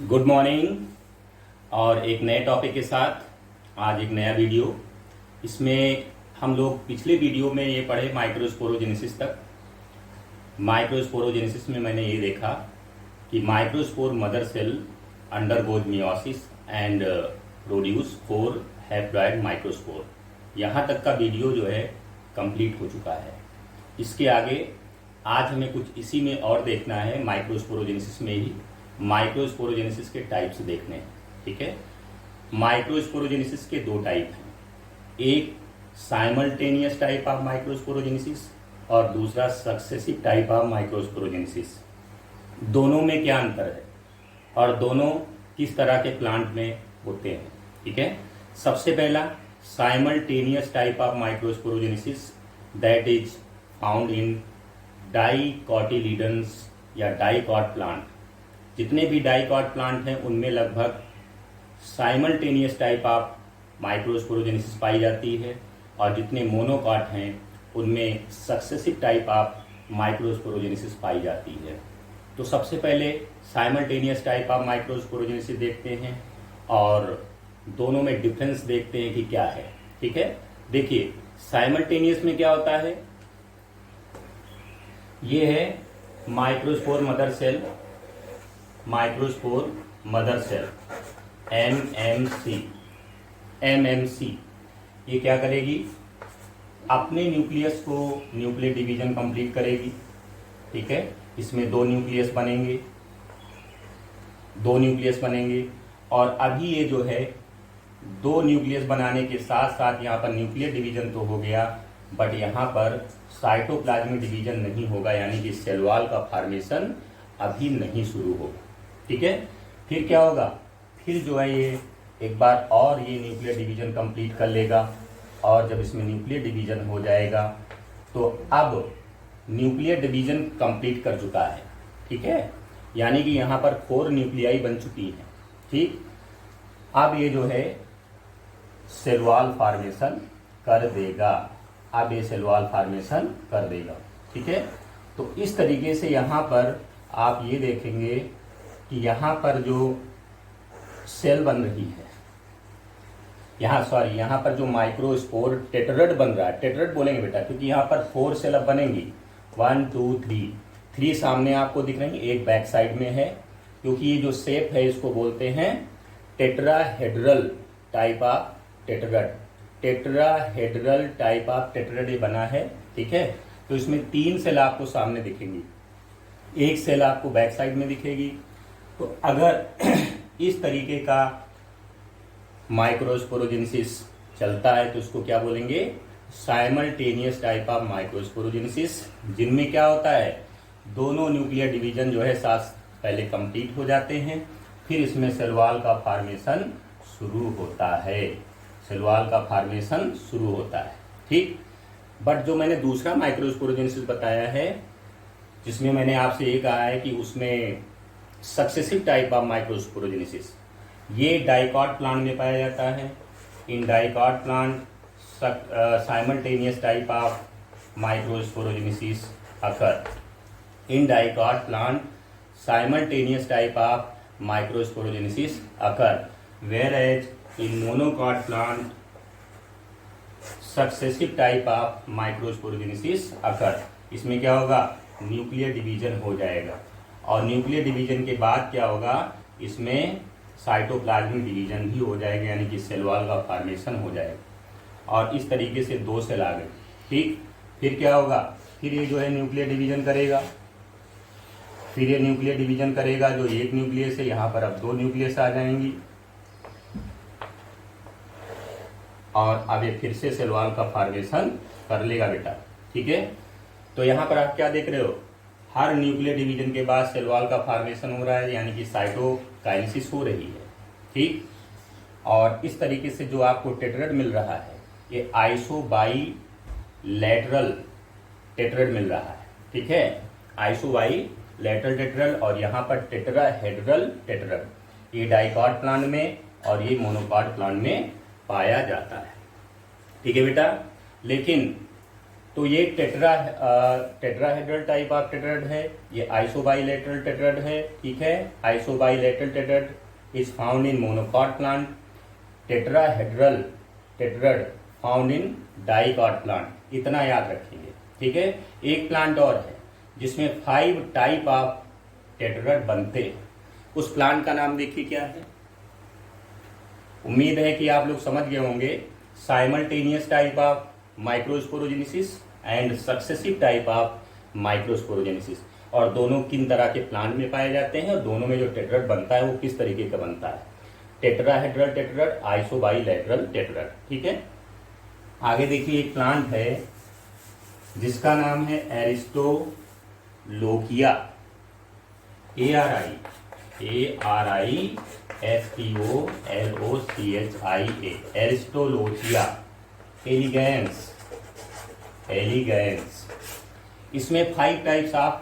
Good morning. और एक नए टॉपिक के साथ आज एक नया वीडियो। इसमें हम लोग पिछले वीडियो में ये पढ़े माइक्रोस्पोरोजेनेसिस तक। माइक्रोस्पोरोजेनेसिस में मैंने ये देखा कि microspore mother cell undergoes meiosis and produce 4 haploid microspore. यहाँ तक का वीडियो जो है कंप्लीट हो चुका है। इसके आगे आज हमें कुछ इसी में और देखना है। माइक्रोस्पोरोजेनेसिस में ही माइक्रोस्पोरोजेनेसिस के टाइप्स देखने हैं। ठीक है, माइक्रोस्पोरोजेनेसिस के दो टाइप हैं, एक साइमल्टेनियस टाइप ऑफ माइक्रोस्पोरोजेनेसिस और दूसरा सक्सेसिव टाइप ऑफ माइक्रोस्पोरोजेनेसिस। दोनों में क्या अंतर है और दोनों किस तरह के प्लांट में होते हैं। ठीक है, सबसे पहला simultaneous type of microsporogenesis that is found in dicotyledons या डाइकॉट प्लांट। जितने भी डाइकॉट प्लांट हैं उनमें लगभग साइमल्टेनियस टाइप ऑफ माइक्रोस्पोरोजेनेसिस पाई जाती है और जितने मोनोकॉट हैं उनमें सक्सेसिव टाइप ऑफ माइक्रोस्पोरोजेनेसिस पाई जाती है। तो सबसे पहले साइमल्टेनियस टाइप ऑफ माइक्रोस्पोरोजेनेसिस देखते हैं और दोनों में डिफरेंस देखते हैं कि क्या है। ठीक है, देखिए साइमल्टेनियस में क्या होता है, ये है microspore mother cell, microspore mother cell MMC. ये क्या करेगी, अपने न्यूक्लियस को न्यूक्लियर डिवीजन कंप्लीट करेगी। ठीक है, इसमें दो न्यूक्लियस बनेंगे और अभी ये जो है दो न्यूक्लियस बनाने के साथ साथ यहाँ पर न्यूक्लियर डिवीजन तो हो गया, बट यहाँ पर साइटोप्लाज्मिक डिवीजन नहीं होगा, यानी कि सेल वॉल का फॉर्मेशन अभी नहीं शुरू होगा। ठीक है, फिर क्या होगा, फिर जो है ये एक बार और ये न्यूक्लियर डिवीजन कंप्लीट कर लेगा और जब इसमें न्यूक्लियर डिवीजन हो जाएगा तो अब न्यूक्लियर डिवीजन कंप्लीट कर चुका है। ठीक है, यानी कि यहाँ पर 4 न्यूक्लियाई बन चुकी हैं। ठीक, अब ये जो है सेल वॉल फॉर्मेशन कर देगा, अब ये सेल वॉल फॉर्मेशन कर देगा। ठीक है, तो इस तरीके से यहाँ पर आप ये देखेंगे कि यहाँ पर जो सेल बन रही है, यहाँ पर जो माइक्रोस्पोर टेट्राड बन रहा है, टेट्राड बोलेंगे बेटा क्योंकि यहाँ पर 4 सेल अब बनेंगी। 1 2 3 सामने आपको दिख रही है, एक बैक साइड में है क्योंकि ये जो शेप है इसको बोलते हैं tetrahedral type of tetrad. Tetrahedral type of tetrad ये बना है। ठीक है, तो इसमें 3 सेल आपको सामने दिखेंगी, एक सेल आपको बैक साइड में दिखेगी। तो अगर इस तरीके का माइक्रोस्पोरोजेनेसिस चलता है तो उसको क्या बोलेंगे, साइमल्टेनियस टाइप ऑफ माइक्रोस्पोरोजेनेसिस, जिनमें क्या होता है दोनों न्यूक्लियर डिवीजन जो है साथ पहले कंप्लीट हो जाते हैं, फिर इसमें सेल वॉल का फॉर्मेशन शुरू होता है, सेल वॉल का फॉर्मेशन शुरू होता है। ठीक, बट जो मैंने दूसरा माइक्रोस्पोरोजेनेसिस बताया है जिसमें मैंने आपसे ये कहा है कि उसमें सक्सेसिव टाइप ऑफ माइक्रोस्पोरोजेनेसिस, ये डाइकॉट प्लांट में पाया जाता है। In dicot plant simultaneous type of microsporogenesis occur. In dicot plant simultaneous type of microsporogenesis occur, whereas in monocot plant successive type of microsporogenesis occur. इसमें क्या होगा, nuclear division हो जाएगा और न्यूक्लियर डिवीजन के बाद क्या होगा, इसमें साइटोप्लाज्मिक डिवीजन भी हो जाएगा, यानी कि सेल वॉल का फॉर्मेशन हो जाएगा। और इस तरीके से 2 सेल आ गए। ठीक, फिर क्या होगा, फिर ये जो है न्यूक्लियर डिवीजन करेगा, फिर ये न्यूक्लियर डिवीजन करेगा, जो एक न्यूक्लियस है यहाँ पर अब 2 न्यूक्लियस आ जाएंगी और अब ये फिर से सेल वॉल का फॉर्मेशन कर लेगा बेटा। ठीक है, तो यहाँ पर आप क्या देख रहे हो, हर न्यूक्लियर डिवीजन के बाद सेल वॉल का फॉर्मेशन हो रहा है, यानी कि साइटोकाइनेसिस हो रही है। ठीक, और इस तरीके से जो आपको टेट्राड मिल रहा है ये आइसोबाइलैटरल टेट्राड मिल रहा है। ठीक है, आइसोबाइलैटरल टेट्राड और यहाँ पर टेट्राहेड्रल टेट्राड, ये डाइकॉट प्लांट में और ये मोनोकॉट प्लांट में पाया जाता है। ठीक है बेटा, लेकिन तो ये टेट्राहेड्रल टाइप ऑफ टेट्राड है, ये आइसोबाइलेटरल टेट्राड है, ठीक है। Isobilateral tetrad is found in monocot plant, tetrahedral tetrad found in dicot plant. इतना याद रखेंगे, ठीक है। एक प्लांट और है जिसमें 5 टाइप ऑफ टेट्राड बनते हैं, उस प्लांट का नाम देखिए क्या है। उम्मीद है कि आप लोग समझ गए होंगे। Simultaneous type of microsporogenesis and successive type of microsporogenesis, और दोनों किन तरह के प्लांट में पाए जाते हैं और दोनों में जो टेट्राड बनता है वो किस तरीके का बनता है। टेट्राहेड्रल टेट्राड, आइसोबाइलेटरल टेट्राड, ठीक है। आगे देखिए एक प्लांट है जिसका नाम है एरिस्टोलोकिया, ARISTOLOCHIA, एरिस्टोलोकिया एलिगेंस। इसमें 5 टाइप्स ऑफ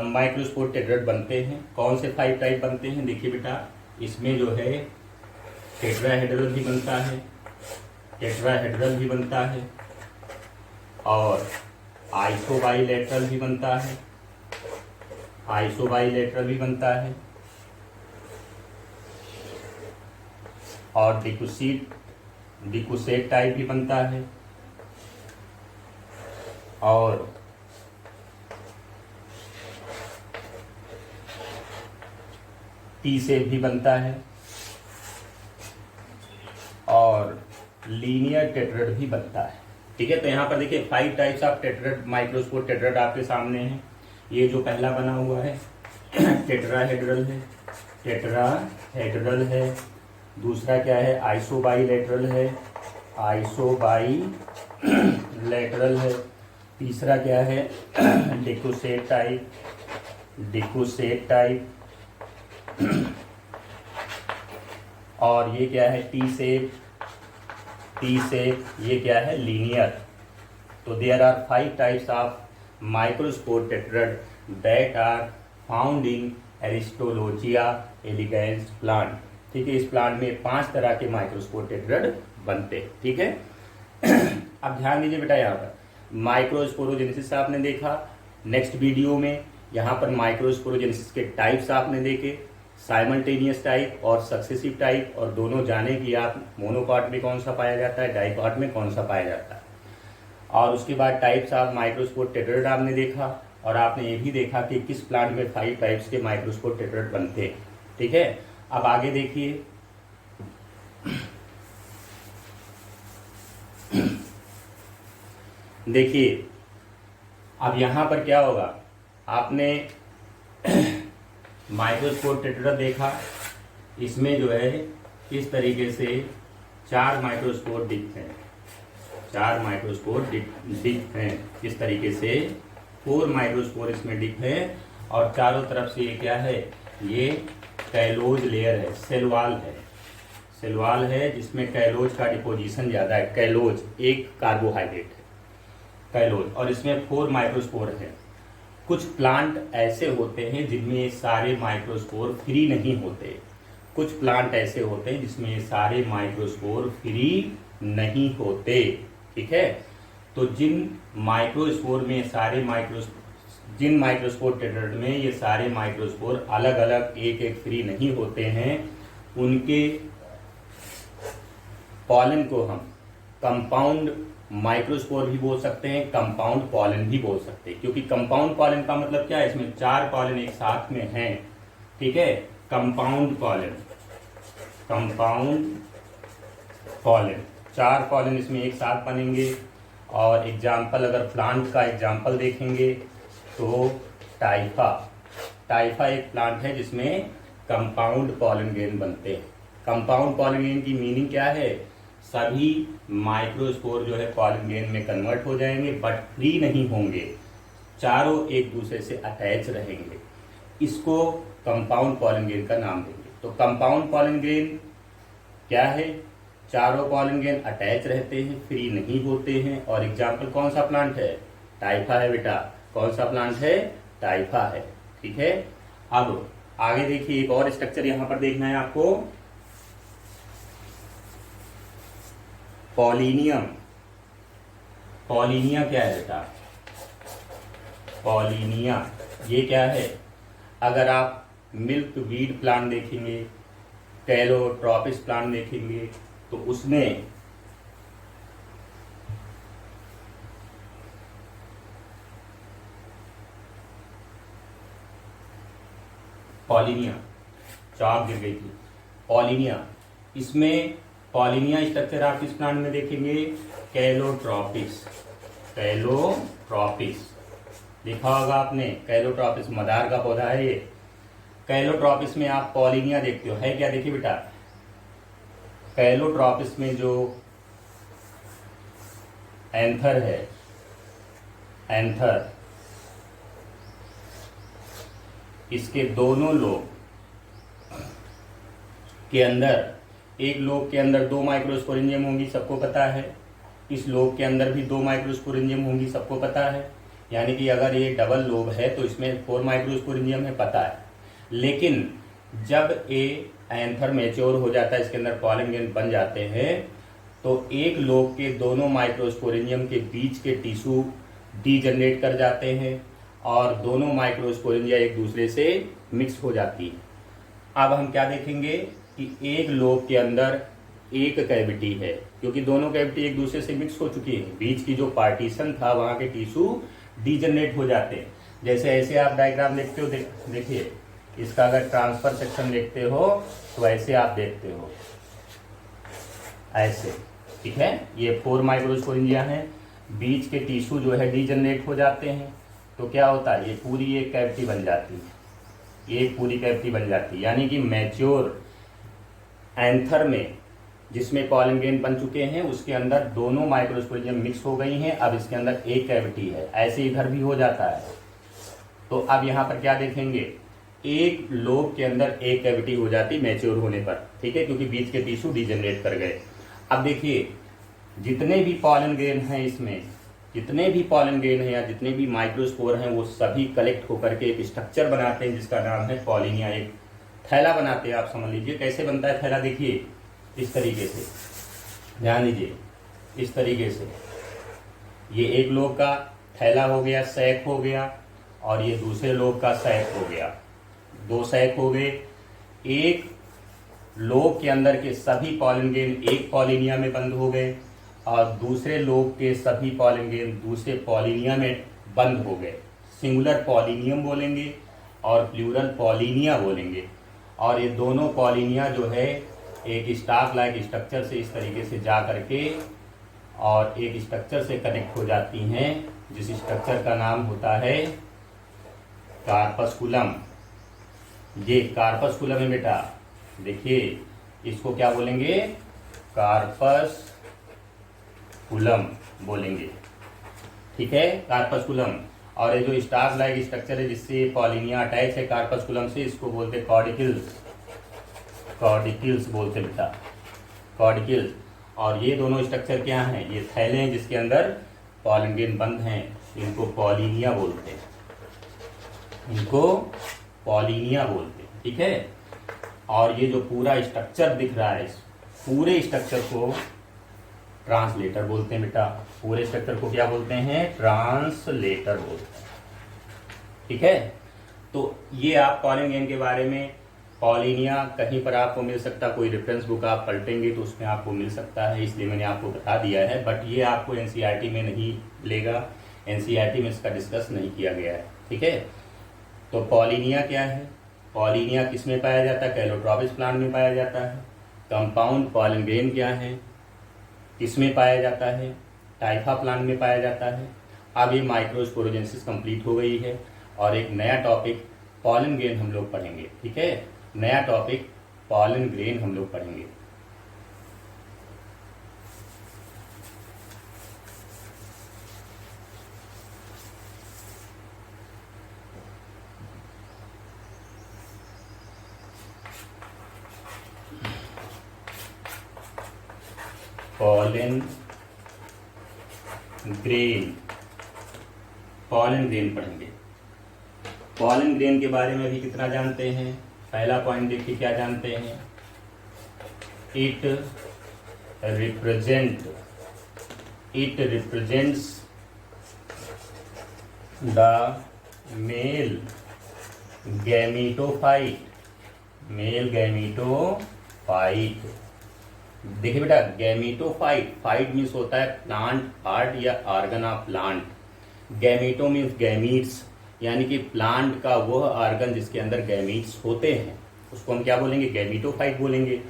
माइक्रोस्पोर टेट्राड बनते हैं। कौन से 5 टाइप बनते हैं देखिए बेटा, इसमें जो है टेट्राहेड्रल भी बनता है, टेट्राहेड्रल भी बनता है, और आइसोबाइलेटरल भी बनता है, आइसोबाइलेटरल भी बनता है, और डिकुसेट टाइप भी बनता है, और टी सेप भी बनता है, और लीनियर टेट्राड भी बनता है, ठीक है। तो यहाँ पर देखिए 5 types of tetrad, microspore tetrad आपके सामने हैं। ये जो पहला बना हुआ है टेट्राहेड्रल है, टेट्राहेड्रल है। दूसरा क्या है, आइसोबाइलेटरल है, आइसोबाइलेटरल है। तीसरा क्या है, डिकुसेट टाइप, और ये क्या है, टी सेप, ये क्या है, लीनियर। तो there are 5 types of microspore tetrad that are found in Aristolochia elegans plant, ठीक है। इस प्लांट में 5 तरह के माइक्रोस्पोर टेट्राड बनते हैं, ठीक है। अब ध्यान दीजिए बेटा, यहाँ पर माइक्रोस्पोरोजेनेसिस आपने देखा। नेक्स्ट वीडियो में यहाँ पर माइक्रोस्पोरोजेनेसिस के टाइप्स आपने देखे, साइमल्टेनियस टाइप और सक्सेसिव टाइप, और दोनों जाने कि आप मोनोकॉट में कौन सा पाया जाता है, डाइकॉट में कौन सा पाया जाता है। और उसके बाद टाइप्स ऑफ माइक्रोस्पोर टेट्राड आपने देखा, और आपने ये भी देखा कि किस प्लांट में 5 टाइप्स के माइक्रोस्पोर टेट्राड बनते हैं, ठीक है। अब आगे देखिए, अब यहाँ पर क्या होगा, आपने माइक्रोस्पोर टेट्राड देखा, इसमें जो है इस तरीके से 4 माइक्रोस्पोर दिखते हैं, 4 माइक्रोस्पोर दिखते हैं इस तरीके से, 4 माइक्रोस्पोर इसमें दिखते हैं, और चारों तरफ से ये क्या है, ये कैलोज लेयर है, सेलवाल है जिसमें कैलोज का डिपोजिशन ज़्यादा है। कैलोज एक कार्बोहाइड्रेट है, कैलोज, और इसमें 4 माइक्रोस्पोर है। कुछ प्लांट ऐसे होते हैं जिनमें ये सारे माइक्रोस्पोर फ्री नहीं होते, कुछ प्लांट ऐसे होते हैं जिसमें ये सारे माइक्रोस्पोर फ्री नहीं होते, ठीक है। तो जिन माइक्रोस्पोर टेट्राड में ये सारे माइक्रोस्पोर अलग अलग एक फ्री नहीं होते हैं, उनके पॉलन को हम कंपाउंड माइक्रोस्पोर भी बोल सकते हैं, कंपाउंड पॉलन भी बोल सकते हैं। क्योंकि कंपाउंड पॉलन का मतलब क्या है, इसमें 4 पॉलन एक साथ में हैं, ठीक है। कंपाउंड पॉलन 4 पॉलन इसमें एक साथ बनेंगे। और एग्जाम्पल, अगर प्लांट का एग्जाम्पल देखेंगे तो टाइफा एक प्लांट है जिसमें कंपाउंड पॉलन ग्रेन बनते हैं। कंपाउंड पॉलन ग्रेन की मीनिंग क्या है, सभी माइक्रोस्पोर जो है पॉलन ग्रेन में कन्वर्ट हो जाएंगे, बट फ्री नहीं होंगे, चारों एक दूसरे से अटैच रहेंगे। इसको कंपाउंड पॉलन ग्रेन का नाम देंगे। तो कंपाउंड पॉलन ग्रेन क्या है, चारों पॉलन ग्रेन अटैच रहते हैं, फ्री नहीं होते हैं। और एग्जाम्पल कौन सा प्लांट है, टाइफा है बेटा। कौन सा प्लांट है, टाइफा है, ठीक है। अब आगे देखिए, एक और स्ट्रक्चर यहां पर देखना है आपको, पॉलिनियम पॉलिनिया क्या है बेटा? पॉलिनिया ये क्या है? अगर आप मिल्क वीड प्लांट देखेंगे, कैलोट्रॉपिस प्लांट देखेंगे, तो उसमें पॉलिनिया, चाप गिर गई थी, पॉलिनिया, इसमें पॉलिनिया स्ट्रक्चर आप किस प्लांट में देखेंगे? कैलोट्रॉपिस, कैलोट्रॉपिस देखा होगा आपने, कैलोट्रॉपिस मदार का पौधा है ये। कैलोट्रॉपिस में आप पॉलिनिया देखते हो, है क्या? देखिए बेटा, कैलोट्रॉपिस में जो एंथर है, एंथर, इसके दोनों लोब के अंदर, एक लोब के अंदर 2 माइक्रोस्पोरेंजियम होंगी, सबको पता है। इस लोब के अंदर भी 2 माइक्रोस्पोरेंजियम होंगी, सबको पता है। यानी कि अगर ये डबल लोब है तो इसमें 4 माइक्रोस्पोरेंजियम है, पता है। लेकिन जब ये एंथर मैच्योर हो जाता है, इसके अंदर पॉलन ग्रेन बन जाते हैं, तो एक लोब के दोनों माइक्रोस्पोरेंजियम के बीच के टिश्यू डीजनरेट कर जाते हैं और दोनों माइक्रोस्पोरेंजिया एक दूसरे से मिक्स हो जाती है। अब हम क्या देखेंगे कि एक लोब के अंदर एक कैविटी है, क्योंकि दोनों कैविटी एक दूसरे से मिक्स हो चुकी है, बीच की जो पार्टीशन था वहां के टिश्यू डीजनरेट हो जाते हैं। जैसे ऐसे आप डायग्राम देखते हो, देखिए इसका अगर ट्रांसफर सेक्शन देखते हो तो ऐसे आप देखते हो, ऐसे, ठीक है। ये 4 माइक्रोस्पोरेंजिया हैं, बीच के टिश्यू जो है डीजनरेट हो जाते हैं, तो क्या होता है, ये पूरी एक कैविटी बन जाती है, ये पूरी कैविटी बन जाती है। यानी कि मैच्योर एंथर में जिसमें पॉलन ग्रेन बन चुके हैं, उसके अंदर दोनों माइक्रोस्पोरेंजियम मिक्स हो गई हैं, अब इसके अंदर एक कैविटी है। ऐसे इधर भी हो जाता है। तो अब यहाँ पर क्या देखेंगे, एक लोब के अंदर एक कैविटी हो जाती मैच्योर होने पर, ठीक है, क्योंकि बीच के टिश्यू डीजनरेट कर गए। अब देखिए जितने भी पॉलन ग्रेन हैं, इसमें जितने भी पॉलन ग्रेन हैं या जितने भी माइक्रोस्पोर हैं, वो सभी कलेक्ट होकर के एक स्ट्रक्चर बनाते हैं जिसका नाम है पॉलिनिया। एक थैला बनाते हैं, आप समझ लीजिए कैसे बनता है थैला। देखिए इस तरीके से, ध्यान दीजिए, इस तरीके से ये एक लोब का थैला हो गया, सैक हो गया, और ये दूसरे लोब का सैक हो गया, 2 सैक हो गए। एक लोब के अंदर के सभी पॉलन ग्रेन एक पॉलिनिया में बंद हो गए और दूसरे लोब के सभी पॉलन ग्रेन दूसरे पॉलिनिया में बंद हो गए। सिंगुलर पॉलिनियम बोलेंगे और प्लूरल पॉलिनिया बोलेंगे। और ये दोनों पॉलिनिया जो है एक स्टाफ लाइक स्ट्रक्चर से इस तरीके से जा करके और एक स्ट्रक्चर से कनेक्ट हो जाती हैं, जिस स्ट्रक्चर का नाम होता है कार्पस्कुलम। ये कार्पस्कुलम है बेटा, देखिए इसको क्या बोलेंगे, कार्पस्कुलम बोलेंगे, ठीक है, कार्पस्कुलम। और ये जो स्टाफ लाइक स्ट्रक्चर है जिससे पॉलिनिया अटैच है कार्पस्कुलम से, इसको बोलते कॉर्डिकल्स, कॉर्डिकल्स बोलते बेटा, कॉर्डिकल्स। और ये दोनों स्ट्रक्चर क्या हैं, ये थैले हैं जिसके अंदर पॉलन ग्रेन बंद हैं, इनको पॉलिनिया बोलते हैं, इनको पॉलिनिया बोलते हैं, ठीक है। और ये जो पूरा स्ट्रक्चर दिख रहा है, इस पूरे स्ट्रक्चर को ट्रांसलेटर बोलते हैं बेटा। पूरे स्ट्रक्चर को क्या बोलते हैं, ट्रांसलेटर बोलते हैं, ठीक है। तो ये आप पॉलन ग्रेन के बारे में, पॉलिनिया कहीं पर आपको मिल सकता, कोई रेफरेंस बुक आप पलटेंगे तो उसमें आपको मिल सकता है, इसलिए मैंने आपको बता दिया है। बट ये आपको एनसीईआरटी में नहीं मिलेगा, एनसीईआरटी में इसका डिस्कस नहीं किया गया है, ठीक है। तो पॉलिनिया क्या है, पॉलिनिया किस में पाया जाता है, कैलोट्रॉपिस प्लांट में पाया जाता है। कंपाउंड पॉलन ग्रेन क्या है, किस में पाया जाता है, टाइफा प्लांट में पाया जाता है। अब ये माइक्रोस्पोरोजेंसिस कंप्लीट हो गई है और एक नया टॉपिक पॉलन ग्रेन हम लोग पढ़ेंगे, ठीक है। नया टॉपिक पॉलन ग्रेन हम लोग पढ़ेंगे। पॉलन ग्रेन, पॉलन ग्रेन पढ़ेंगे। पॉलन ग्रेन के बारे में भी कितना जानते हैं, पहला पॉइंट देखिए क्या जानते हैं, it represents the male gametophyte, male gametophyte. देखिए बेटा, गैमीटोफाइट, फाइट मीन्स होता है प्लांट पार्ट या organ of plant. Gameto means gametes, यानी कि प्लांट का वह ऑर्गन जिसके अंदर गैमीट्स होते हैं, उसको हम क्या बोलेंगे, गैमीटोफाइट बोलेंगे।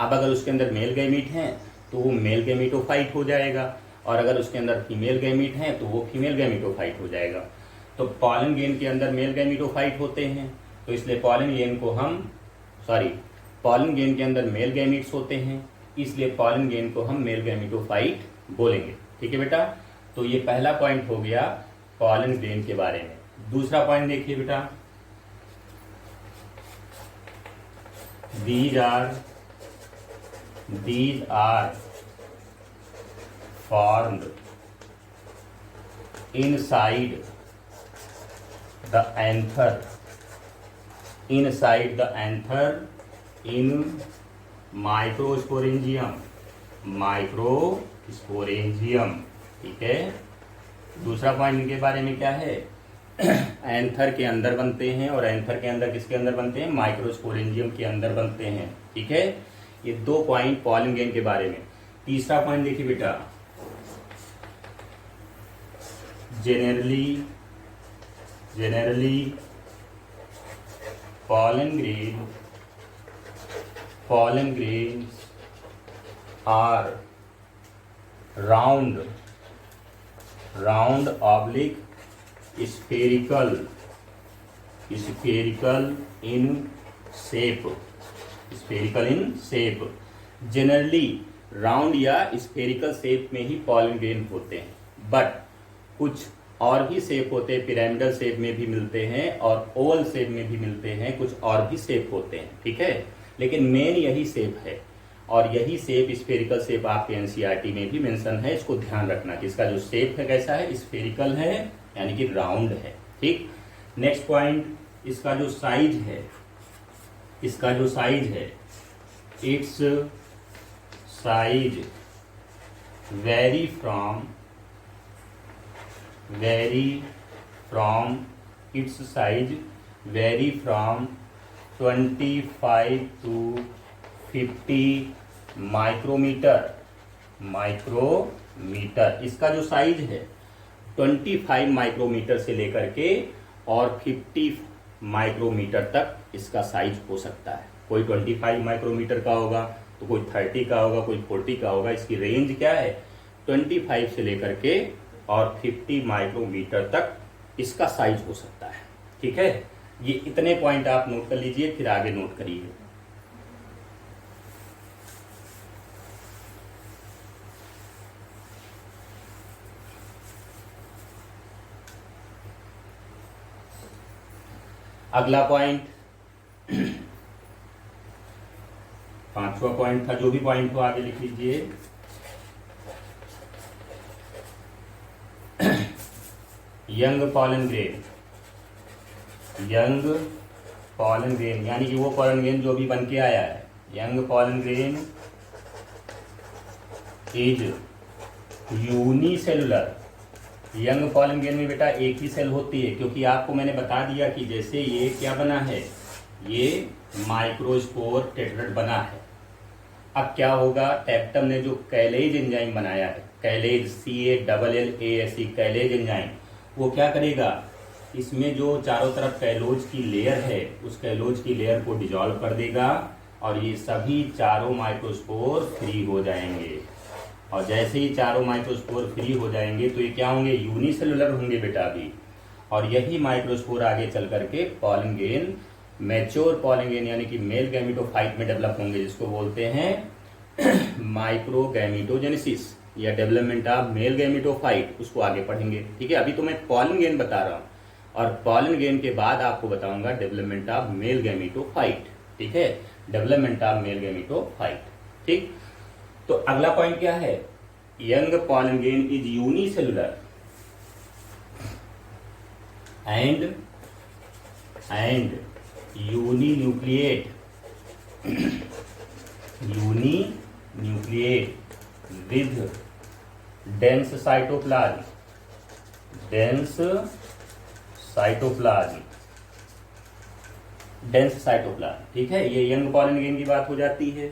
अब अगर उसके अंदर मेल गैमीट हैं तो वो मेल गैमीटोफाइट हो जाएगा, और अगर उसके अंदर फीमेल गैमीट हैं तो वो फीमेल गैमीटोफाइट हो जाएगा। तो पॉलन ग्रेन के अंदर मेल गैमीटोफाइट होते हैं, तो इसलिए पॉलन ग्रेन के अंदर मेल गैमीट्स होते हैं, इसलिए पॉलन ग्रेन को हम मेल गैमीटोफाइट बोलेंगे। ठीक है बेटा, तो ये पहला पॉइंट हो गया पॉलन ग्रेन के बारे में। दूसरा पॉइंट देखिए बेटा, these are formed inside the anther in microsporangium। ठीक है, दूसरा पॉइंट इनके बारे में क्या है, एंथर के अंदर बनते हैं, और एंथर के अंदर किसके अंदर बनते हैं, माइक्रोस्पोरेंजियम के अंदर बनते हैं। ठीक है, ये दो पॉइंट पॉलन ग्रेन के बारे में। तीसरा पॉइंट देखिए बेटा, generally pollen grains are round oblique spherical in shape, generally round या स्फेरिकल शेप में ही पॉलन ग्रेन होते हैं, बट कुछ और भी शेप होते हैं, पिरामिडल शेप में भी मिलते हैं और ओवल शेप में भी मिलते हैं, कुछ और भी शेप होते हैं। ठीक है, लेकिन मेन यही शेप है, और यही शेप स्फेरिकल शेप आपके एनसीईआरटी में भी मेंशन है। इसको ध्यान रखना कि इसका जो शेप है कैसा है, स्फेरिकल है, यानी कि राउंड है। ठीक, नेक्स्ट पॉइंट, इसका जो साइज है, it's size vary from 25 to 50 micrometer. इसका जो साइज है 25 माइक्रोमीटर से लेकर के और 50 माइक्रोमीटर तक इसका साइज हो सकता है। कोई 25 माइक्रोमीटर का होगा, तो कोई 30 का होगा, कोई 40 का होगा। इसकी रेंज क्या है, 25 से लेकर के और 50 माइक्रोमीटर तक इसका साइज हो सकता है। ठीक है, ये इतने पॉइंट आप नोट कर लीजिए, फिर आगे नोट करिए। अगला पॉइंट, पांचवा पॉइंट था, जो भी पॉइंट हो आगे लिख लीजिए। यंग पॉलन ग्रेन, यानी कि वो पॉलन ग्रेन जो भी बन के आया है। Young pollen grain is unicellular. Young pollen grain में बेटा एक ही सेल होती है, क्योंकि आपको मैंने बता दिया कि जैसे ये क्या बना है, ये माइक्रोस्पोर टेट्रेट बना है। अब क्या होगा, टैप्टम ने जो कैलेज एंजाइम बनाया है, कैलेज CALLASE कैलेज एंजाइम, वो क्या करेगा, इसमें जो चारों तरफ कैलोज की लेयर है, उस कैलोज की लेयर को डिजॉल्व कर देगा, और ये सभी चारों माइक्रोस्पोर फ्री हो जाएंगे। और जैसे ही चारों माइक्रोस्पोर फ्री हो जाएंगे तो ये क्या होंगे, यूनिसेलुलर होंगे बेटा अभी। और यही माइक्रोस्पोर आगे चल करके pollen grain, mature pollen grain यानी कि मेल गैमीटोफाइट में डेवलप होंगे, जिसको बोलते हैं माइक्रोगैमीटोजेनेसिस या डेवलपमेंट ऑफ मेल गैमीटोफाइट। उसको आगे पढ़ेंगे। ठीक है, अभी तो मैं पॉलन ग्रेन बता रहा हूँ, और पॉलन ग्रेन के बाद आपको बताऊंगा डेवलपमेंट ऑफ मेल गैमीटोफाइट। ठीक है, डेवलपमेंट ऑफ मेल गैमीटोफाइट। ठीक, तो अगला पॉइंट क्या है, young pollen grain is unicellular and uninucleate with dense cytoplasm cytoplasm, dense cytoplasm, ठीक है। ये यंग पॉलन ग्रेन की बात हो जाती है।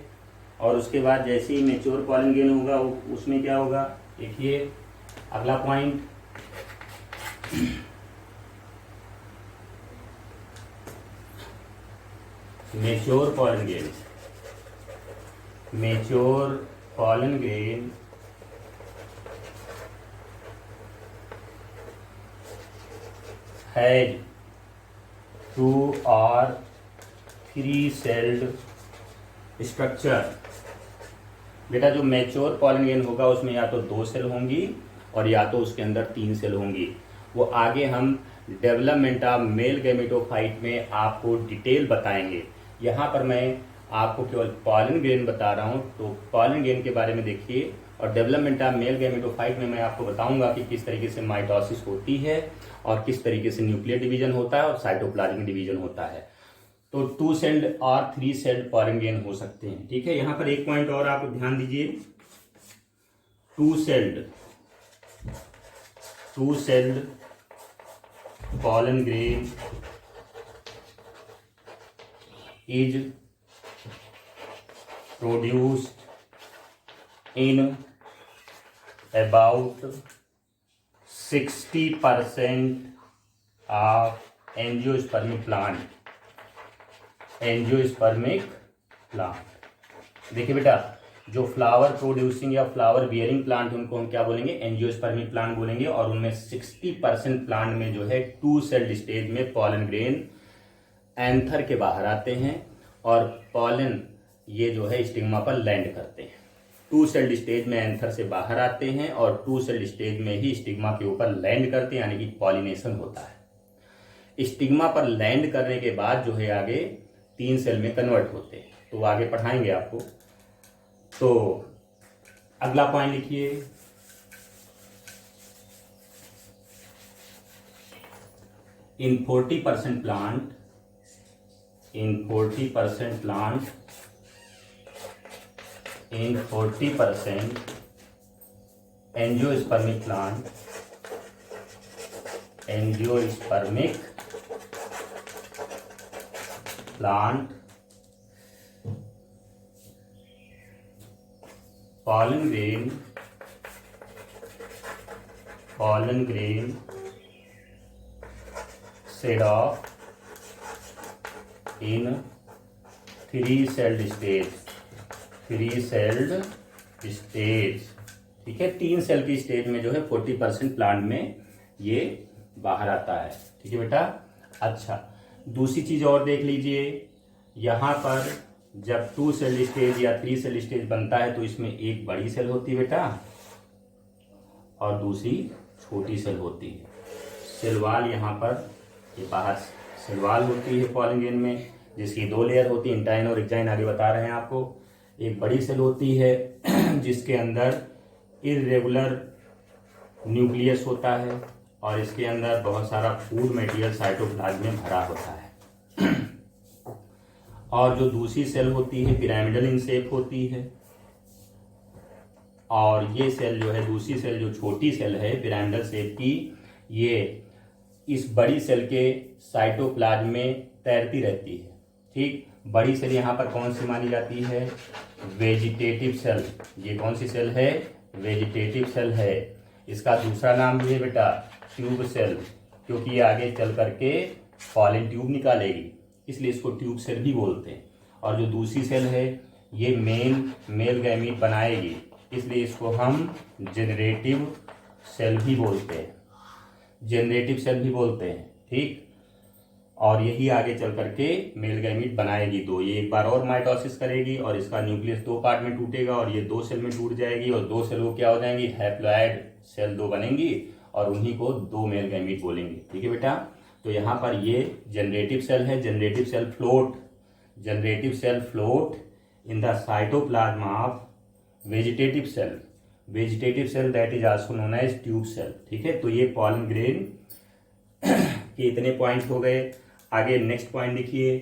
और उसके बाद जैसे ही मेच्योर पॉलन ग्रेन होगा उसमें क्या होगा, देखिए अगला point, mature pollen grain, mature pollen grain has 2 or 3 sailed structure. बेटा जो मैच्योर पॉलन ग्रेन होगा उसमें या तो 2 सेल होंगी और या तो उसके अंदर 3 सेल होंगी। वो आगे हम डेवलपमेंट ऑफ मेल गैमेटोफाइट में आपको डिटेल बताएंगे। यहाँ पर मैं आपको केवल पॉलन ग्रेन बता रहा हूँ। तो पॉलन ग्रेन के बारे में देखिए, और डेवलपमेंट ऑफ मेल गैमेटोफाइट में मैं आपको बताऊंगा कि किस तरीके से माइटोसिस होती है और किस तरीके से न्यूक्लियर डिवीजन होता है और साइटोप्लाज्मिक डिवीजन होता है। तो 2 सेल्ड और 3 सेल्ड पॉलन ग्रेन हो सकते हैं, ठीक है। यहाँ पर एक पॉइंट और आप ध्यान दीजिए, 2 sailed pollen grain is produced in about 60% of angiospermic plant. देखिए बेटा, जो फ्लावर प्रोड्यूसिंग या फ्लावर बियरिंग प्लांट उनको हम क्या बोलेंगे, एंजियोस्पर्मिक प्लांट बोलेंगे। और उनमें 60% प्लांट में जो है 2 सेल्ड स्टेज में पॉलन ग्रेन एंथर के बाहर आते हैं और पॉलन ये जो है स्टिग्मा पर लैंड करते हैं। 2 सेल्ड स्टेज में एंथर से बाहर आते हैं और 2 सेल्ड स्टेज में ही स्टिग्मा के ऊपर लैंड करते हैं, यानी कि पॉलिनेशन होता है। स्टिग्मा पर लैंड करने के बाद जो है आगे 3 सेल में कन्वर्ट होते हैं। तो आगे पढ़ाएंगे आपको। तो अगला पॉइंट लिखिए, इन 40% plant, in 40% angiospermic plant pollen grain said of in 3 sailed stage, ठीक है। 3 सेल की स्टेज में जो है 40% प्लांट में ये बाहर आता है, ठीक है बेटा। अच्छा, दूसरी चीज और देख लीजिए, यहाँ पर जब 2 सेल स्टेज या 3 सेल स्टेज बनता है तो इसमें एक बड़ी सेल होती है बेटा और दूसरी छोटी सेल होती है। सेल वॉल यहाँ पर ये बाहर सेल वॉल होती है पॉलन ग्रेन में, जिसकी 2 लेयर होती है, इंटाइन और एक्साइन, आगे बता रहे हैं आपको। एक बड़ी सेल होती है जिसके अंदर इर्रेगुलर न्यूक्लियस होता है और इसके अंदर बहुत सारा फूड मटेरियल साइटोप्लाज्म में भरा होता है। और जो दूसरी सेल होती है पिरामिडल इन शेप होती है। और ये सेल जो है, दूसरी सेल जो छोटी सेल है पिरामिडल शेप की, ये इस बड़ी सेल के साइटोप्लाज्म में तैरती रहती है, ठीक। बड़ी सेल यहाँ पर कौन सी मानी जाती है, वेजिटेटिव सेल। ये कौन सी सेल है, वेजिटेटिव सेल है। इसका दूसरा नाम भी है बेटा ट्यूब सेल, क्योंकि ये आगे चल करके पॉलन ट्यूब निकालेगी, इसलिए इसको ट्यूब सेल भी बोलते हैं। और जो दूसरी सेल है ये मेल गैमीट बनाएगी, इसलिए इसको हम जेनरेटिव सेल भी बोलते हैं, ठीक। और यही आगे चल करके मेल गैमीट बनाएगी 2। ये एक बार और माइटोसिस करेगी और इसका न्यूक्लियस 2 पार्ट में टूटेगा और ये 2 सेल में टूट जाएगी और 2 सेल वो क्या हो जाएंगी, हैप्लॉइड सेल 2 बनेंगी और उन्हीं को 2 मेल गैमीट बोलेंगे, ठीक है बेटा। तो यहाँ पर ये जनरेटिव सेल है, generative cell float in the cytoplasm of vegetative cell that is also known as tube cell, ठीक है। तो ये पॉलन ग्रेन के इतने पॉइंट हो गए। आगे नेक्स्ट पॉइंट देखिए,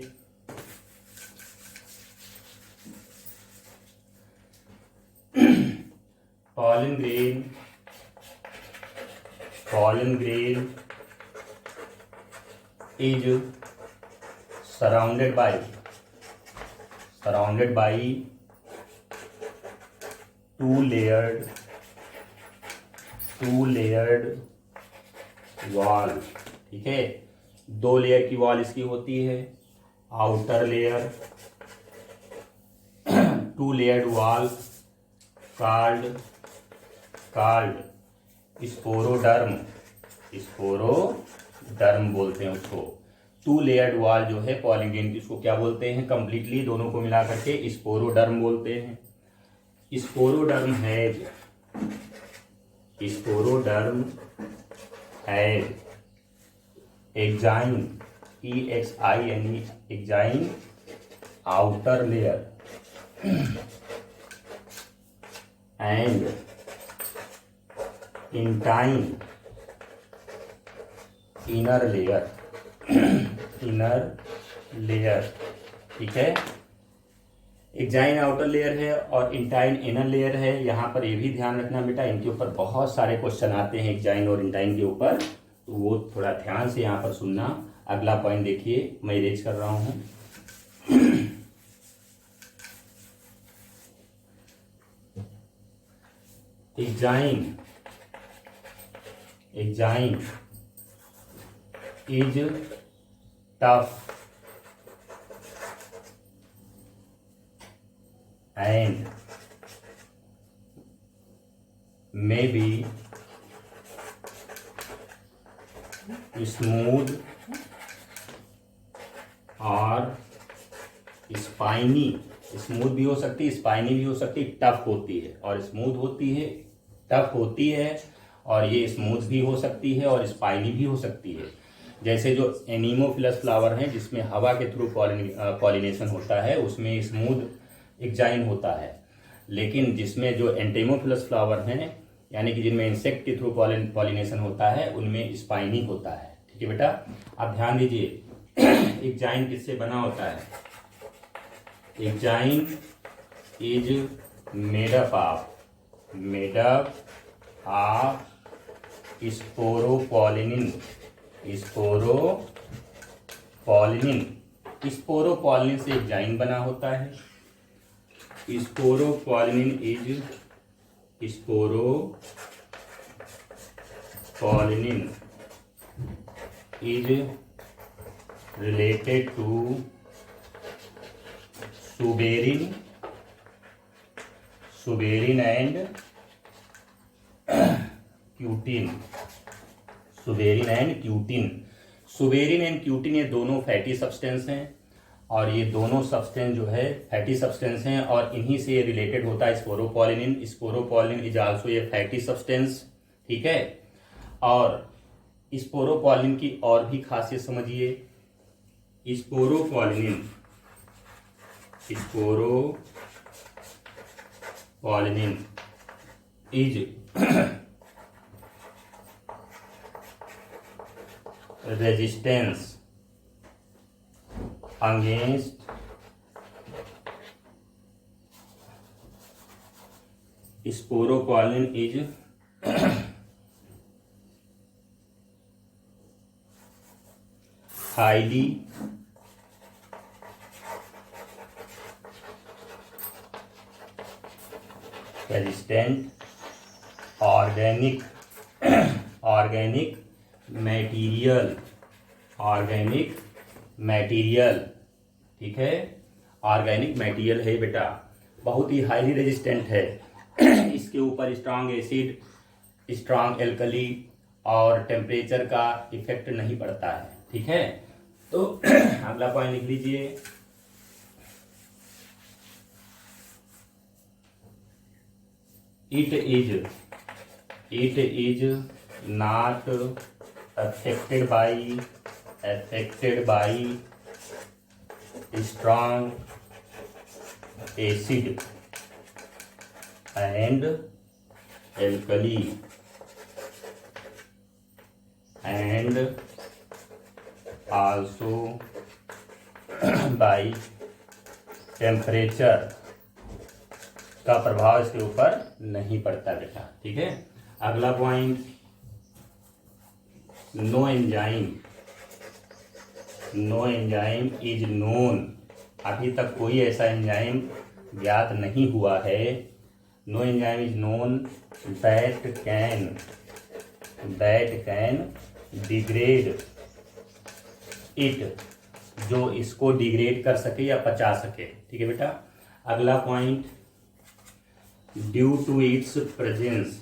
pollen grain is surrounded by two layered wall. ठीक है, 2 लेयर की वॉल इसकी होती है। Outer layer 2 layered wall called sporoderm बोलते हैं उसको। 2 लेयर्ड वॉल जो है पॉलीगेन की, उसको क्या बोलते हैं? कंप्लीटली दोनों को मिला करके स्पोरोडर्म बोलते हैं। Sporoderm has exine EXINE exine outer layer and intine inner layer. ठीक है, एक्साइन आउटर लेयर है और इंटाइन इनर लेयर है। यहाँ पर ये भी ध्यान रखना बेटा, इनके ऊपर बहुत सारे क्वेश्चन आते हैं एक्साइन और इंटाइन के ऊपर, तो वो थोड़ा ध्यान से यहाँ पर सुनना। अगला पॉइंट देखिए, मैं इरेज कर रहा हूँ। Exine is tough and may be smooth और स्पाइनी। स्मूथ भी हो सकती है, स्पाइनी भी हो सकती है। टफ होती है और स्मूथ होती है, टफ होती है और ये स्मूथ भी हो सकती है और स्पाइनी भी हो सकती है। जैसे जो एनीमोफिलस फ्लावर हैं जिसमें हवा के थ्रू पॉलिनेशन होता है, उसमें स्मूथ एक्साइन होता है। लेकिन जिसमें जो एंटेमोफिलस फ्लावर हैं, यानी कि जिनमें इंसेक्ट के थ्रू पॉलिनेशन होता है, उनमें स्पाइनी होता है। ठीक है बेटा, आप ध्यान दीजिए। एक्साइन किससे बना होता है? Exine is made up of sporopollenin. Sporopollenin से एक्साइन बना होता है। Sporopollenin is related to suberin and cutin. Suberin and cutin ये दोनों फैटी सब्सटेंस हैं और ये दोनों सब्सटेंस जो है फैटी सब्सटेंस हैं और इन्हीं से रिलेटेड होता है स्पोरोपोलिनिन। स्पोरोपोलिनिन इज आल्सो ये फैटी सब्सटेंस। ठीक है, और स्पोरोपोलिनिन की और भी खासियत समझिए। Sporopollenin is resistance against sporopollenin is highly resistant organic material. ठीक है, ऑर्गेनिक मटेरियल है बेटा, बहुत ही हाईली रेजिस्टेंट है। इसके ऊपर स्ट्रांग एसिड, स्ट्रांग एल्कली और टेम्परेचर का इफेक्ट नहीं पड़ता है। ठीक है, तो अगला पॉइंट लिख लीजिए। It is not affected by strong acid and alkali and also by temperature का प्रभाव इसके ऊपर नहीं पड़ता बेटा। ठीक है, अगला point, no no enzyme is known, अभी तक कोई ऐसा एंजाइम ज्ञात नहीं हुआ है। No enzyme is known that can degrade it, जो इसको डिग्रेड कर सके या पचा सके। ठीक है बेटा। अगला point, due to its presence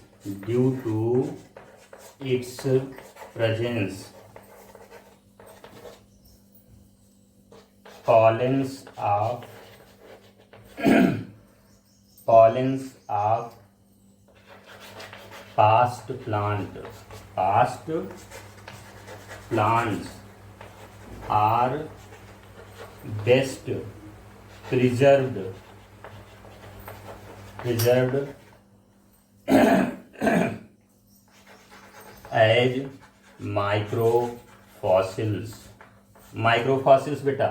pollens of past plants are best preserved as microfossils बेटा,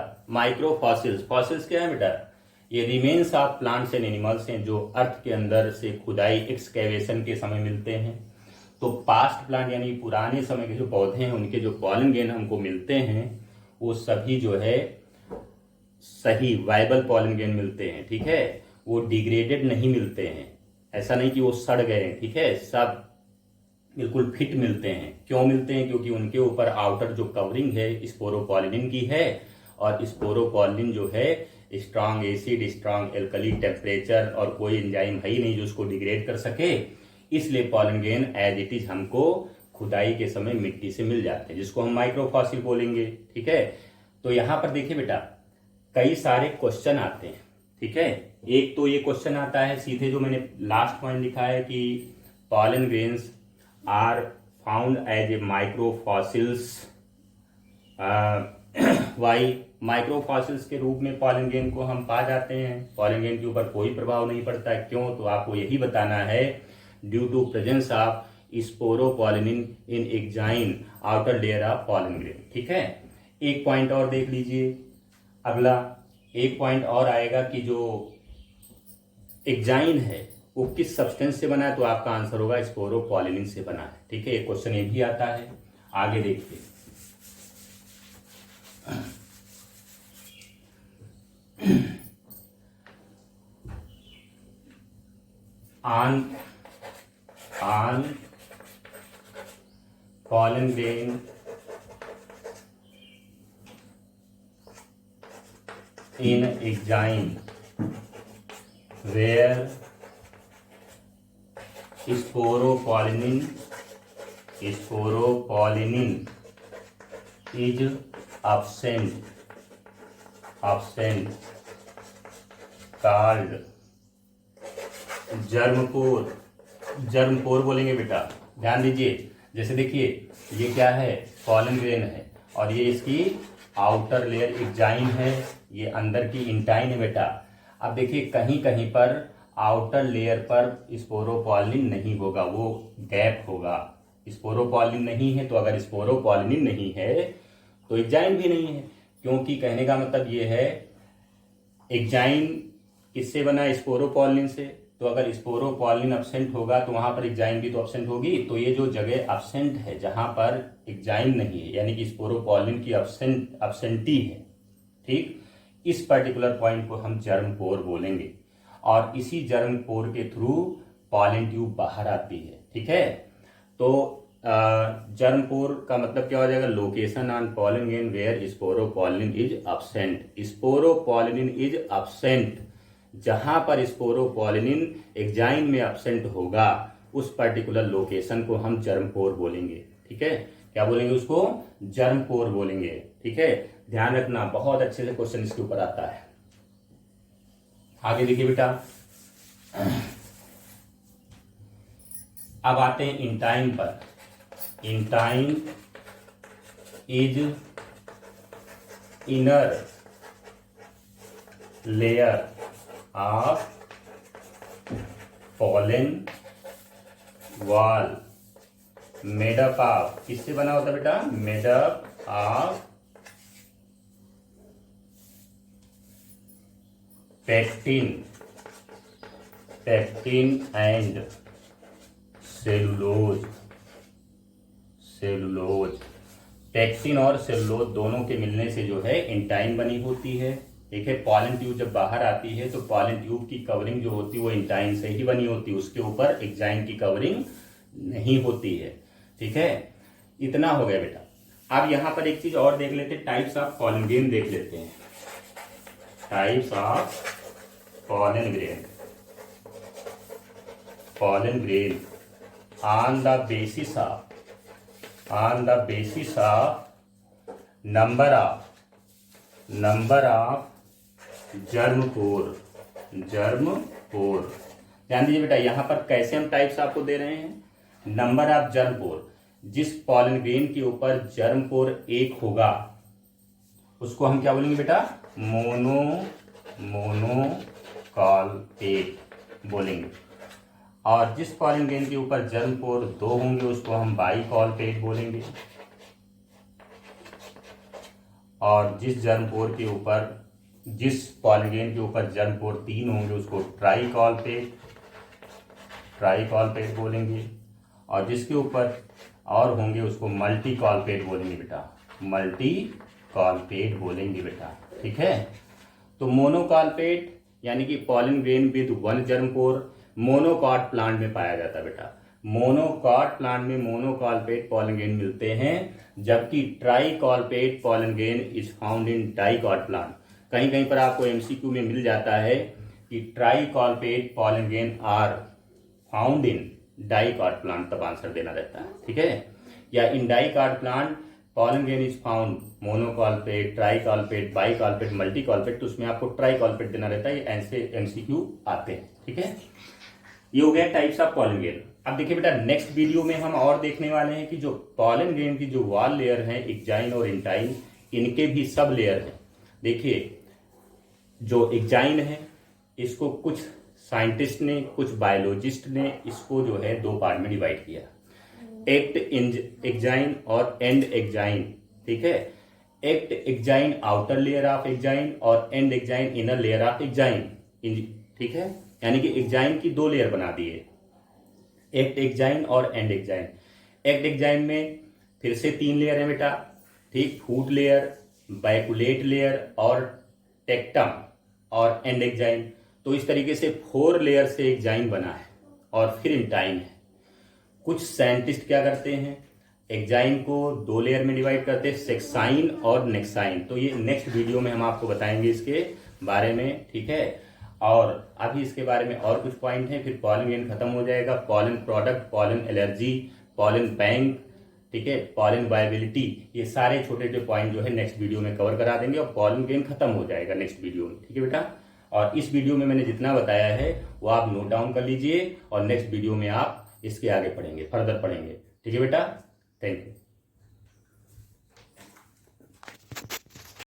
फॉसिल्स क्या है बेटा? ये remains of plants and animals हैं जो अर्थ के अंदर से खुदाई एक्सकेवेशन के समय मिलते हैं। तो पास्ट प्लांट यानी पुराने समय के जो पौधे हैं उनके जो पॉलन ग्रेन हमको मिलते हैं वो सभी जो है सही वाइबल पॉलन ग्रेन मिलते हैं। ठीक है, वो डिग्रेडेड नहीं मिलते हैं, ऐसा नहीं कि वो सड़ गए हैं। ठीक है, सब बिल्कुल फिट मिलते हैं। क्यों मिलते हैं? क्योंकि उनके ऊपर आउटर जो कवरिंग है स्पोरोपॉलिनिन की है, और स्पोरोपॉलिनिन जो है strong acid, strong alkali, temperature और कोई एंजाइम है ही नहीं जो उसको डिग्रेड कर सके। इसलिए pollen grain as it is हमको खुदाई के समय मिट्टी से मिल जाते हैं, जिसको हम माइक्रोफॉसिल बोलेंगे। ठीक है, तो यहां पर देखिए बेटा कई सारे क्वेश्चन आते हैं। ठीक है, एक तो ये क्वेश्चन आता है सीधे जो मैंने लास्ट पॉइंट लिखा है कि pollen grains are found as a microfossils. Why microfossils के रूप में पॉलन ग्रेन को हम पा जाते हैं, पॉलन ग्रेन के ऊपर कोई प्रभाव नहीं पड़ता। क्यों? तो आपको यही बताना है due to presence of sporopollenin in exine outer layer of pollen grain. ठीक है, एक पॉइंट और देख लीजिए। अगला एक पॉइंट और आएगा कि जो एग्जाइन है वो किस सब्सटेंस से बना है, तो आपका आंसर होगा स्पोरोपॉलिनिन से बना है। ठीक है, एक क्वेश्चन ये भी आता है। आगे देखते हैं। on pollen grain in exine where sporopollenin is absent called germ pore बोलेंगे बेटा। ध्यान दीजिए, जैसे देखिए ये क्या है, पॉलन ग्रेन है और ये इसकी आउटर लेयर एग्जाइन है, ये अंदर की इंटाइन है बेटा। अब देखिए कहीं कहीं पर आउटर लेयर पर स्पोरोपॉलिन नहीं होगा, वो गैप होगा। स्पोरोपॉलिन नहीं है, तो अगर स्पोरोपॉलिन नहीं है तो एग्जाइन भी नहीं है। क्योंकि कहने का मतलब ये है एग्जाइन किससे बना? स्पोरोपॉलिन से। तो अगर स्पोरोपॉलिन अब्सेंट होगा तो वहां पर एग्जाइन भी तो अब्सेंट होगी। तो ये जो जगह अब्सेंट है जहां पर एग्जाइन नहीं है यानी कि स्पोरोपॉलिन की अब्सेंटी है, ठीक, इस पर्टिकुलर पॉइंट को हम जर्मपोर बोलेंगे और इसी जर्मपोर के थ्रू पॉलन ट्यूब बाहर आती है। ठीक है, तो जर्मपोर का मतलब क्या हो जाएगा? Location on pollen grain where sporopollenin is absent. Sporopollenin is absent, जहां पर स्पोरोपॉलिन एग्जाइन में अब्सेंट होगा उस पर्टिकुलर लोकेशन को हम जर्मपोर बोलेंगे। ठीक है, क्या बोलेंगे? उसको जर्मपोर बोलेंगे। ठीक है, ध्यान रखना, बहुत अच्छे से क्वेश्चन इसके ऊपर आता है। आगे देखिए बेटा, अब आते हैं इंटाइन पर। Intine is inner layer of pollen wall made up of, किससे बना होता है बेटा? Made up of pectin and cellulose. टैक्सिन और सेलुलोज दोनों के मिलने से जो है इंटाइन बनी होती है। ठीक है, पॉलन ट्यूब जब बाहर आती है तो पॉलन ट्यूब की कवरिंग जो होती है वो इंटाइन से ही बनी होती है, उसके ऊपर एक्जाइन की कवरिंग नहीं होती है। ठीक है, इतना हो गया बेटा। अब यहां पर एक चीज और देख लेते हैं, टाइप्स ऑफ पॉलन ग्रेन देख लेते हैं। Types of pollen grain on the basis of number of germ pore। ध्यान दीजिए बेटा, यहां पर कैसे हम टाइप्स आपको दे रहे हैं। नंबर ऑफ जर्म पोर, जिस पॉलन ग्रेन के ऊपर जर्म पोर एक होगा उसको हम क्या बोलेंगे बेटा, मोनोकालपेट बोलेंगे। और जिस पॉलन ग्रेन के ऊपर जर्म पोर 2 होंगे उसको हम बाइकॉलपेट बोलेंगे। और जिस पॉलन ग्रेन के ऊपर जर्म पोर 3 होंगे उसको ट्राइकॉलपेट बोलेंगे। और जिसके ऊपर और होंगे उसको मल्टीकॉलपेट बोलेंगे बेटा, मल्टीकॉलपेट बोलेंगे बेटा। ठीक है, तो मोनोकॉलपेट यानी कि pollen grain with 1 germ pore monocot plant में पाया जाता है बेटा। मोनोकॉट प्लांट में मोनोकॉलपेट पॉलन ग्रेन मिलते हैं, जबकि tricolpate pollen grain is found in dicot plant. कहीं कहीं पर आपको एमसीक्यू में मिल जाता है कि tricolpate pollen grain are found in dicot plant, तब आंसर देना रहता है। ठीक है, या in dicot plant pollen grain is found monocolpate, tricolpate, bicolpate, multicolpate, तो उसमें आपको ट्राइकॉलपेट देना रहता है। ऐसे एमसीक्यू आते हैं। ठीक है, ये हो गया टाइप्स ऑफ पॉलन ग्रेन। अब देखिए बेटा, नेक्स्ट वीडियो में हम और देखने वाले हैं कि जो पॉलन ग्रेन की जो वॉल लेयर है, एक्जाइन और इंटाइन, इनके भी सब लेयर हैं। देखिए, जो एक्जाइन है इसको कुछ साइंटिस्ट ने, कुछ बायोलॉजिस्ट ने इसको जो है 2 पार्ट में डिवाइड किया, एक्ट एक्जाइन और एंड एक्जाइन। ठीक है, ectexine outer layer of exine और endexine inner layer of exine. ठीक है, यानी कि एक्जाइन की 2 लेयर बना दिए, एक्ट एक्जाइन और एंड एक्जाइन। एक्ट एक्जाइन में फिर से 3 लेयर है बेटा। ठीक, फूट लेयर, बैकुलेट लेयर और टेक्टम और एंड एक्जाइन। तो इस तरीके से 4 लेयर से एक्जाइन बना है और फिर इंटाइन है। कुछ साइंटिस्ट क्या करते हैं, एक्जाइन को 2 लेयर में डिवाइड करते हैं, सेक्साइन और नेक्साइन। तो ये नेक्स्ट वीडियो में हम आपको बताएंगे इसके बारे में। ठीक है, और अभी इसके बारे में और कुछ पॉइंट हैं, फिर पॉलन ग्रेन खत्म हो जाएगा। Pollen product, pollen allergy, pollen bank, ठीक है, पॉलन वायबिलिटी, ये सारे छोटे छोटे पॉइंट जो है नेक्स्ट वीडियो में कवर करा देंगे और पॉलन ग्रेन खत्म हो जाएगा नेक्स्ट वीडियो में। ठीक है बेटा, और इस वीडियो में मैंने जितना बताया है वो आप नोट डाउन कर लीजिए और नेक्स्ट वीडियो में आप इसके आगे पढ़ेंगे, फर्दर पढ़ेंगे। ठीक है बेटा, थैंक यू।